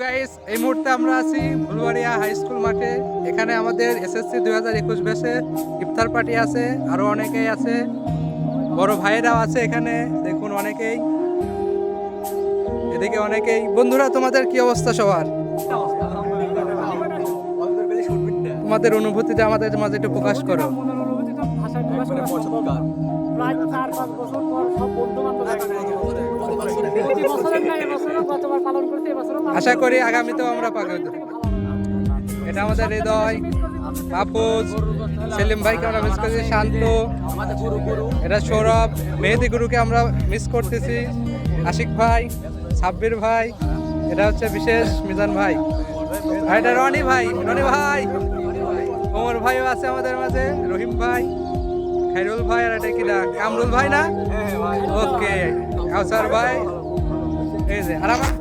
Guys, এই মুহূর্তে আমরা আছি ফুলবাড়িয়া হাই স্কুল মাঠে। এখানে আমাদের এসএসসি 2021 ব্যাচের ইফতার পার্টি আছে, আরো অনেকেই আছে, বড় ভাইয়েরাও আছে এখানে। দেখুন অনেকেই, এদিকে অনেকেই। বন্ধুরা, তোমাদের কি অবস্থা সবার? তোমাদের অনুভূতিটা আমাদের মাঝে একটু প্রকাশ করো। আশা করি আগামীতেও আমরা পাবো। এটা আমাদের হৃদয়, মাহফুজ, সেলিম ভাইকে আমরা মিস করছি, শান্ত, এটা সৌরভ, মেহেদি গুরুকে আমরা মিস করতেছি, আশিক ভাই, সাব্বির ভাই, এটা হচ্ছে বিশেষ মিজান ভাই, আর এটা রনি ভাই, ওমর ভাইও আছে আমাদের মাঝে, রহিম ভাই, খাইরুল ভাই, আর এটা কিনা কামরুল ভাই না? ওকে, কাউসার ভাই, এই যে আর আমার